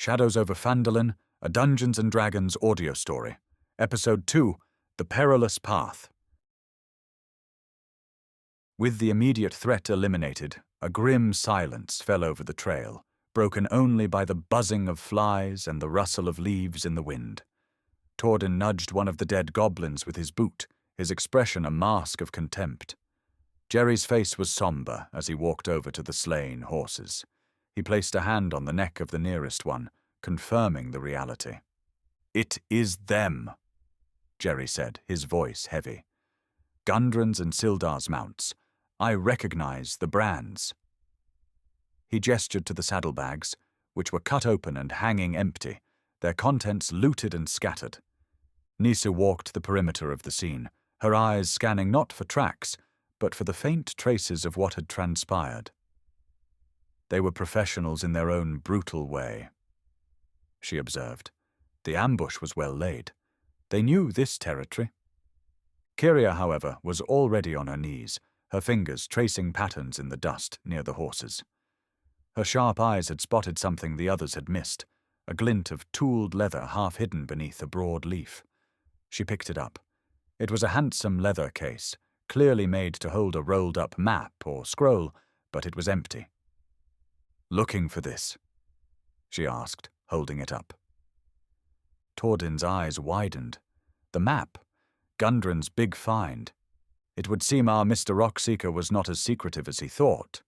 Shadows Over Phandalin, a Dungeons & Dragons audio story. Episode 2, The Perilous Path. With the immediate threat eliminated, a grim silence fell over the trail, broken only by the buzzing of flies and the rustle of leaves in the wind. Tordin nudged one of the dead goblins with his boot, his expression a mask of contempt. Jerry's face was somber as he walked over to the slain horses. He placed a hand on the neck of the nearest one, confirming the reality. "It is them," Jerry said, his voice heavy. "Gundren's and Sildar's mounts. I recognize the brands." He gestured to the saddlebags, which were cut open and hanging empty, their contents looted and scattered. Nisa walked the perimeter of the scene, her eyes scanning not for tracks, but for the faint traces of what had transpired. They were professionals in their own brutal way, she observed. The ambush was well laid. They knew this territory. Kyria, however, was already on her knees, her fingers tracing patterns in the dust near the horses. Her sharp eyes had spotted something the others had missed, a glint of tooled leather half hidden beneath a broad leaf. She picked it up. It was a handsome leather case, clearly made to hold a rolled-up map or scroll, but it was empty. "Looking for this?" she asked, holding it up. Tordin's eyes widened. The map, Gundren's big find. It would seem our Mr. Rockseeker was not as secretive as he thought,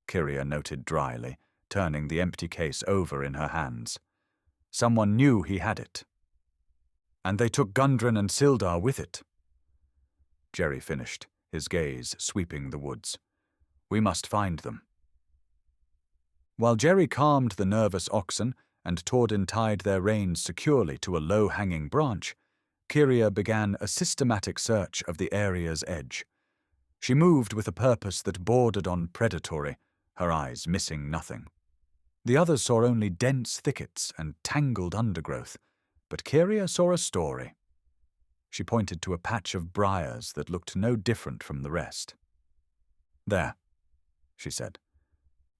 Kyria noted dryly, turning the empty case over in her hands. Someone knew he had it. And they took Gundren and Sildar with it. Jerry finished, his gaze sweeping the woods. "We must find them." While Jerry calmed the nervous oxen and Tordin tied their reins securely to a low-hanging branch, Kyria began a systematic search of the area's edge. She moved with a purpose that bordered on predatory, her eyes missing nothing. The others saw only dense thickets and tangled undergrowth, but Kyria saw a story. She pointed to a patch of briars that looked no different from the rest. "There," she said.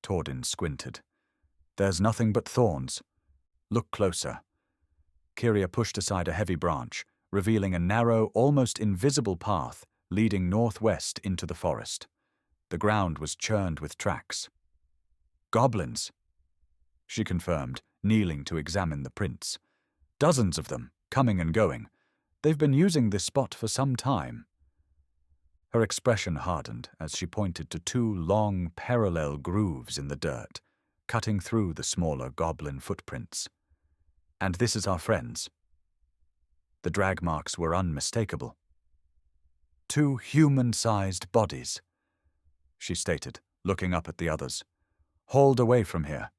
Tordin squinted. "There's nothing but thorns. Look closer." Kyria pushed aside a heavy branch, revealing a narrow, almost invisible path leading northwest into the forest. The ground was churned with tracks. "Goblins," she confirmed, kneeling to examine the prints. "Dozens of them, coming and going. They've been using this spot for some time." Her expression hardened as she pointed to two long, parallel grooves in the dirt, cutting through the smaller goblin footprints. "And this is our friends." The drag marks were unmistakable. "Two human-sized bodies," she stated, looking up at the others. "Hauled away from here."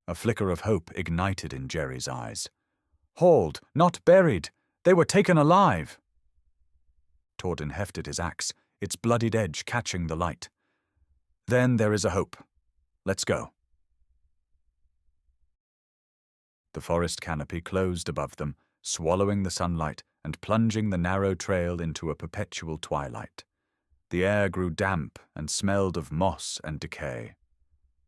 A flicker of hope ignited in Jerry's eyes. "Hauled, not buried. They were taken alive." Tordin hefted his axe, its bloodied edge catching the light. "Then there is a hope. Let's go." The forest canopy closed above them, swallowing the sunlight and plunging the narrow trail into a perpetual twilight. The air grew damp and smelled of moss and decay.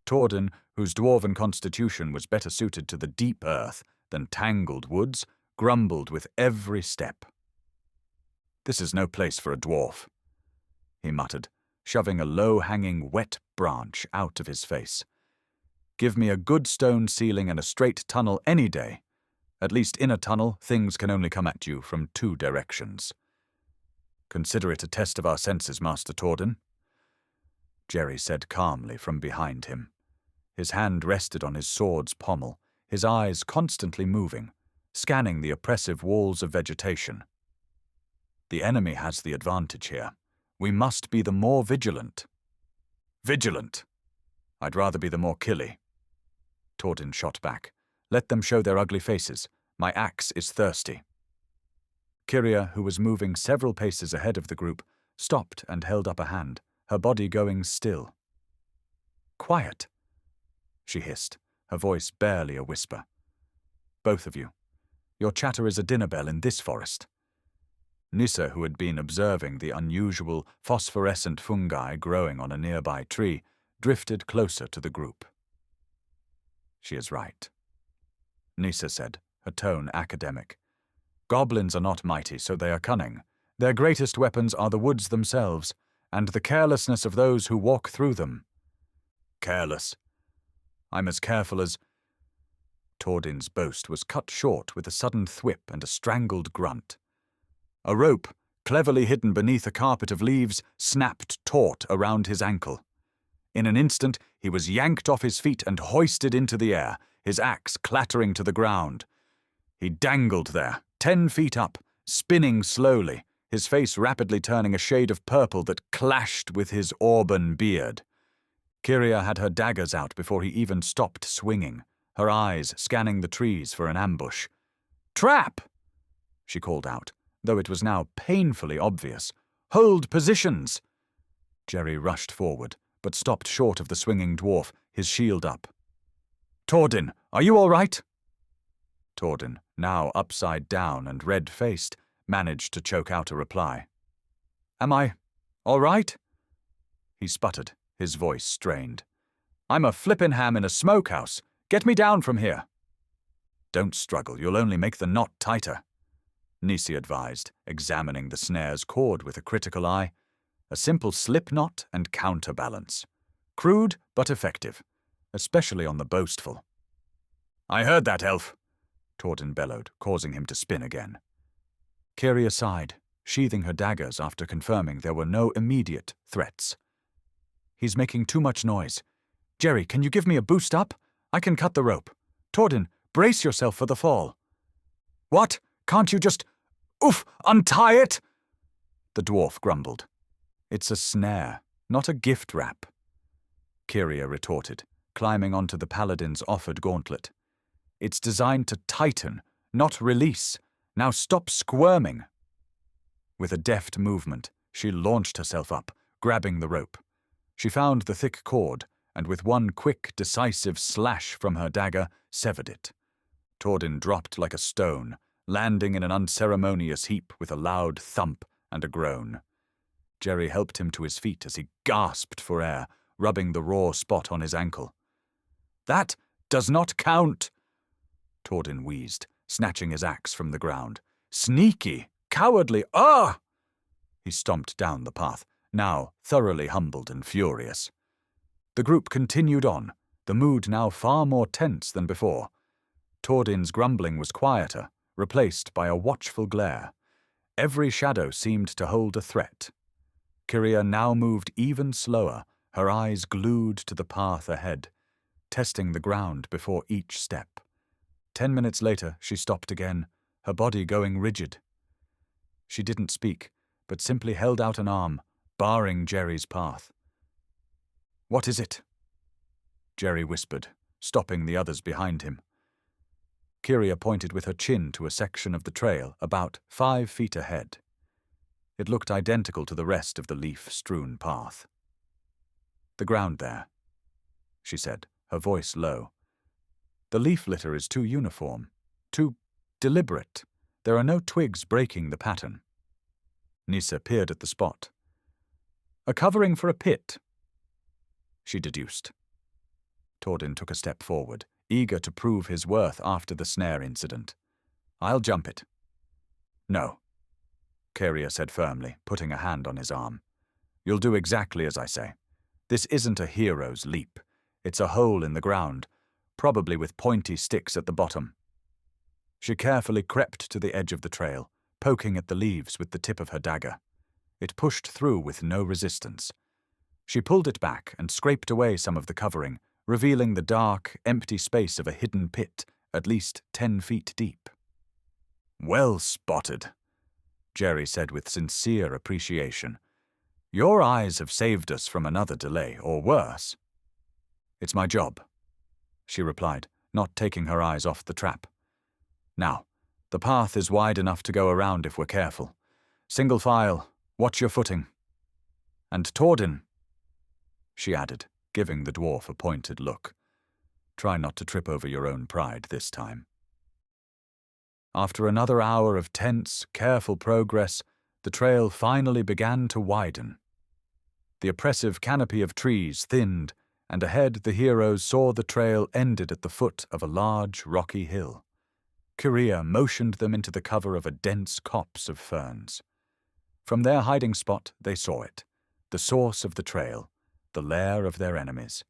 Tordin, whose dwarven constitution was better suited to the deep earth than tangled woods, grumbled with every step. "This is no place for a dwarf," he muttered, shoving a low-hanging wet branch out of his face. "Give me a good stone ceiling and a straight tunnel any day. At least in a tunnel, things can only come at you from two directions." "Consider it a test of our senses, Master Tordin," Jerry said calmly from behind him. His hand rested on his sword's pommel, his eyes constantly moving, scanning the oppressive walls of vegetation. "The enemy has the advantage here. We must be the more vigilant." "Vigilant? I'd rather be the more killy," Tordin shot back. "Let them show their ugly faces. My axe is thirsty." Kyria, who was moving several paces ahead of the group, stopped and held up a hand, her body going still. "Quiet," she hissed, her voice barely a whisper. "Both of you. Your chatter is a dinner bell in this forest." Nisa, who had been observing the unusual phosphorescent fungi growing on a nearby tree, drifted closer to the group. She is right, Nisa said, her tone academic. Goblins are not mighty, so they are cunning. Their greatest weapons are the woods themselves, and the carelessness of those who walk through them. Careless. I'm as careful as— Tordin's boast was cut short with a sudden thwip and a strangled grunt. A rope, cleverly hidden beneath a carpet of leaves, snapped taut around his ankle. In an instant, he was yanked off his feet and hoisted into the air, his axe clattering to the ground. He dangled there, 10 feet up, spinning slowly, his face rapidly turning a shade of purple that clashed with his auburn beard. Kyria had her daggers out before he even stopped swinging, her eyes scanning the trees for an ambush. "Trap!" she called out, though it was now painfully obvious. "Hold positions!" Jerry rushed forward, but stopped short of the swinging dwarf, his shield up. "Tordin, are you all right?" Tordin, now upside down and red-faced, managed to choke out a reply. "Am I all right?" He sputtered, his voice strained. "I'm a flippin' ham in a smokehouse. Get me down from here." "Don't struggle, you'll only make the knot tighter," Nisi advised, examining the snare's cord with a critical eye. A simple slip knot and counterbalance. Crude but effective, especially on the boastful. "I heard that, elf," Tordin bellowed, causing him to spin again. Kyria sighed, sheathing her daggers after confirming there were no immediate threats. "He's making too much noise. Jerry, can you give me a boost up? I can cut the rope. Tordin, brace yourself for the fall." "What? Can't you just— untie it?" The dwarf grumbled. "It's a snare, not a gift wrap," Kyria retorted, climbing onto the paladin's offered gauntlet. "It's designed to tighten, not release. Now stop squirming." With a deft movement, she launched herself up, grabbing the rope. She found the thick cord, and with one quick, decisive slash from her dagger, severed it. Tordin dropped like a stone, landing in an unceremonious heap with a loud thump and a groan. Jerry helped him to his feet as he gasped for air, rubbing the raw spot on his ankle. "That does not count," Tordin wheezed, snatching his axe from the ground. "Sneaky, cowardly, ah!" He stomped down the path, now thoroughly humbled and furious. The group continued on, the mood now far more tense than before. Tordin's grumbling was quieter, replaced by a watchful glare. Every shadow seemed to hold a threat. Kyria now moved even slower, her eyes glued to the path ahead, testing the ground before each step. 10 minutes later, she stopped again, her body going rigid. She didn't speak, but simply held out an arm, barring Jerry's path. "What is it?" Jerry whispered, stopping the others behind him. Kyria pointed with her chin to a section of the trail about 5 feet ahead. It looked identical to the rest of the leaf-strewn path. "The ground there," she said, her voice low. "The leaf litter is too uniform, too deliberate. There are no twigs breaking the pattern." Nisa peered at the spot. "A covering for a pit," she deduced. Tordin took a step forward, eager to prove his worth after the snare incident. "I'll jump it." "No," Kyria said firmly, putting a hand on his arm. "You'll do exactly as I say. This isn't a hero's leap. It's a hole in the ground, probably with pointy sticks at the bottom." She carefully crept to the edge of the trail, poking at the leaves with the tip of her dagger. It pushed through with no resistance. She pulled it back and scraped away some of the covering, revealing the dark, empty space of a hidden pit, at least 10 feet deep. "Well spotted," Jerry said with sincere appreciation. "Your eyes have saved us from another delay, or worse." "It's my job," she replied, not taking her eyes off the trap. "Now, the path is wide enough to go around if we're careful. Single file, watch your footing. And Tordin," she added, giving the dwarf a pointed look. "Try not to trip over your own pride this time." After another hour of tense, careful progress, the trail finally began to widen. The oppressive canopy of trees thinned, and ahead the heroes saw the trail ended at the foot of a large rocky hill. Kyria motioned them into the cover of a dense copse of ferns. From their hiding spot they saw it, the source of the trail, the lair of their enemies.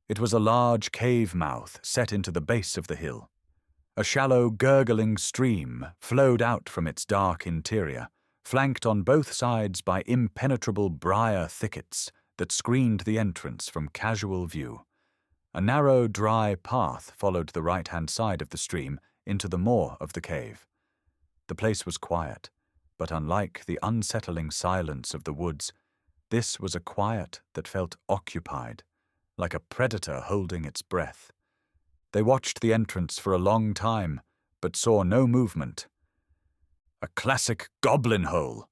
It was a large cave mouth set into the base of the hill. A shallow, gurgling stream flowed out from its dark interior, flanked on both sides by impenetrable briar thickets that screened the entrance from casual view. A narrow, dry path followed the right-hand side of the stream into the maw of the cave. The place was quiet, but unlike the unsettling silence of the woods, this was a quiet that felt occupied, like a predator holding its breath. They watched the entrance for a long time, but saw no movement. "A classic goblin hole,"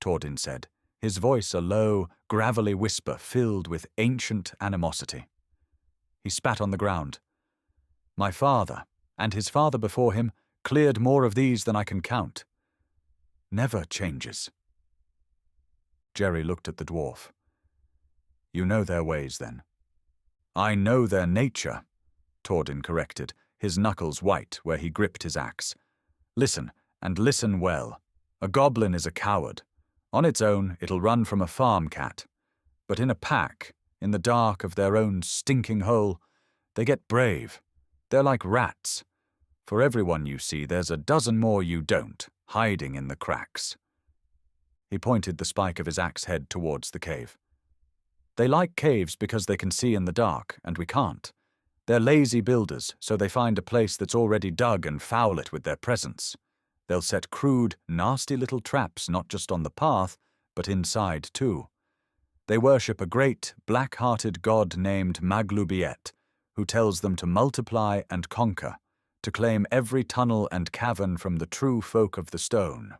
Tordin said, his voice a low, gravelly whisper filled with ancient animosity. He spat on the ground. "My father, and his father before him, cleared more of these than I can count. Never changes." Jerry looked at the dwarf. "You know their ways, then?" "I know their nature," Tordin corrected, his knuckles white where he gripped his axe. "Listen, and listen well. A goblin is a coward. On its own, it'll run from a farm cat. But in a pack, in the dark of their own stinking hole, they get brave. They're like rats. For everyone you see, there's a dozen more you don't, hiding in the cracks." He pointed the spike of his axe head towards the cave. "They like caves because they can see in the dark, and we can't. They're lazy builders, so they find a place that's already dug and foul it with their presence. They'll set crude, nasty little traps not just on the path, but inside too. They worship a great, black-hearted god named Maglubiet, who tells them to multiply and conquer, to claim every tunnel and cavern from the true folk of the stone."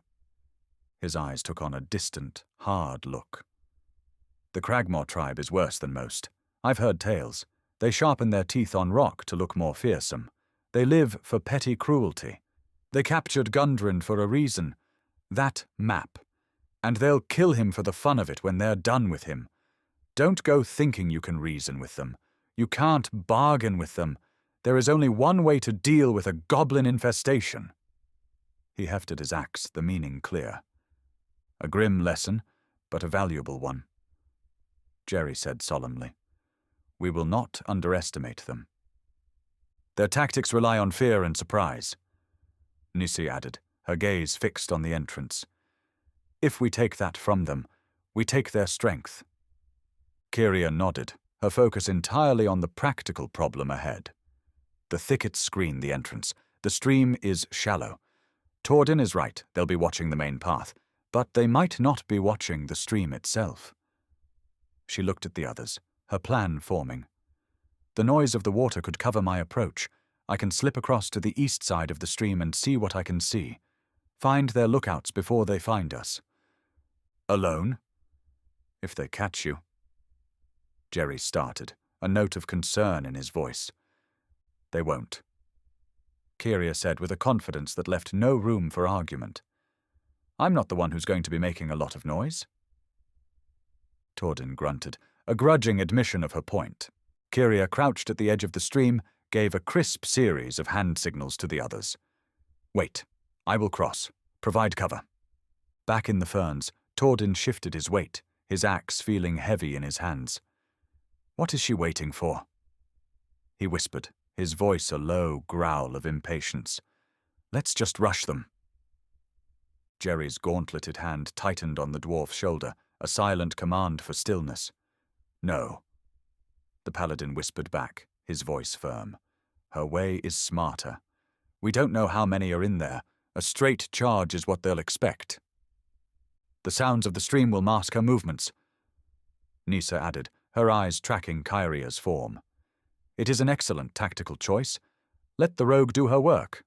His eyes took on a distant, hard look. "The Cragmore tribe is worse than most. I've heard tales. They sharpen their teeth on rock to look more fearsome. They live for petty cruelty. They captured Gundren for a reason. That map. And they'll kill him for the fun of it when they're done with him. Don't go thinking you can reason with them. You can't bargain with them. There is only one way to deal with a goblin infestation." He hefted his axe, the meaning clear. "A grim lesson, but a valuable one." Jerry said solemnly, "We will not underestimate them." "Their tactics rely on fear and surprise," Nisi added, her gaze fixed on the entrance. "If we take that from them, we take their strength." Kyria nodded, her focus entirely on the practical problem ahead. The thickets screen the entrance. The stream is shallow. Tordin is right, they'll be watching the main path, but they might not be watching the stream itself. She looked at the others, her plan forming. "The noise of the water could cover my approach. I can slip across to the east side of the stream and see what I can see. Find their lookouts before they find us." "Alone?" "If they catch you." Jerry started, a note of concern in his voice. "They won't," Kyria said with a confidence that left no room for argument. "I'm not the one who's going to be making a lot of noise." Tordin grunted, a grudging admission of her point. Kyria crouched at the edge of the stream, gave a crisp series of hand signals to the others. "Wait. I will cross. Provide cover." Back in the ferns, Tordin shifted his weight, his axe feeling heavy in his hands. "What is she waiting for?" He whispered, his voice a low growl of impatience. "Let's just rush them." Jerry's gauntleted hand tightened on the dwarf's shoulder, a silent command for stillness. "No," the paladin whispered back, his voice firm. "Her way is smarter. We don't know how many are in there. A straight charge is what they'll expect. The sounds of the stream will mask her movements," Nisa added, her eyes tracking Kyria's form. "It is an excellent tactical choice. Let the rogue do her work."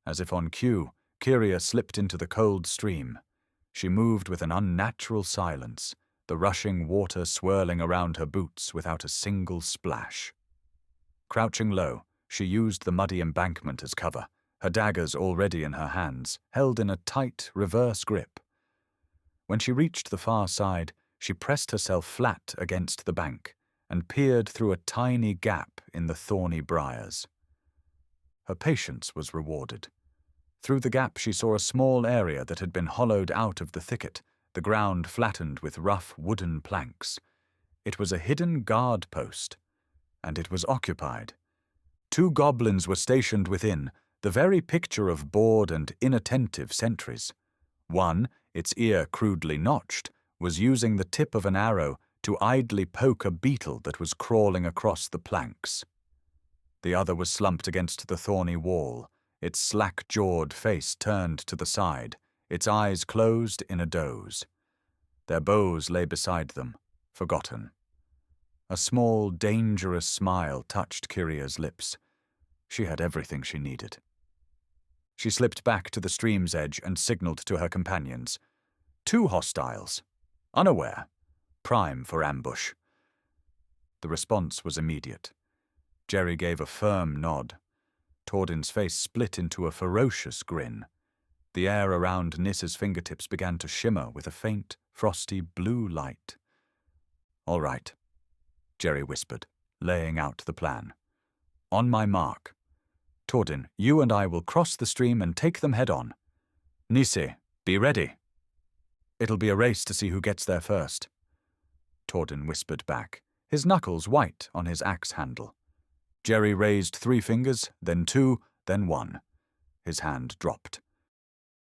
As if on cue, Kyria slipped into the cold stream. She moved with an unnatural silence, the rushing water swirling around her boots without a single splash. Crouching low, she used the muddy embankment as cover, her daggers already in her hands, held in a tight, reverse grip. When she reached the far side, she pressed herself flat against the bank, and peered through a tiny gap in the thorny briars. Her patience was rewarded. Through the gap she saw a small area that had been hollowed out of the thicket, the ground flattened with rough wooden planks. It was a hidden guard post, and it was occupied. 2 goblins were stationed within, the very picture of bored and inattentive sentries. One, its ear crudely notched, was using the tip of an arrow to idly poke a beetle that was crawling across the planks. The other was slumped against the thorny wall, its slack-jawed face turned to the side, its eyes closed in a doze. Their bows lay beside them, forgotten. A small, dangerous smile touched Kyria's lips. She had everything she needed. She slipped back to the stream's edge and signaled to her companions. 2 hostiles. Unaware. Prime for ambush. The response was immediate. Jerry gave a firm nod. Tordin's face split into a ferocious grin. The air around Nissa's fingertips began to shimmer with a faint, frosty blue light. "All right," Jerry whispered, laying out the plan. "On my mark. Tordin, you and I will cross the stream and take them head-on. Nisse, be ready. It'll be a race to see who gets there first." Tordin whispered back, his knuckles white on his axe handle. Jerry raised 3 fingers, then 2, then 1. His hand dropped.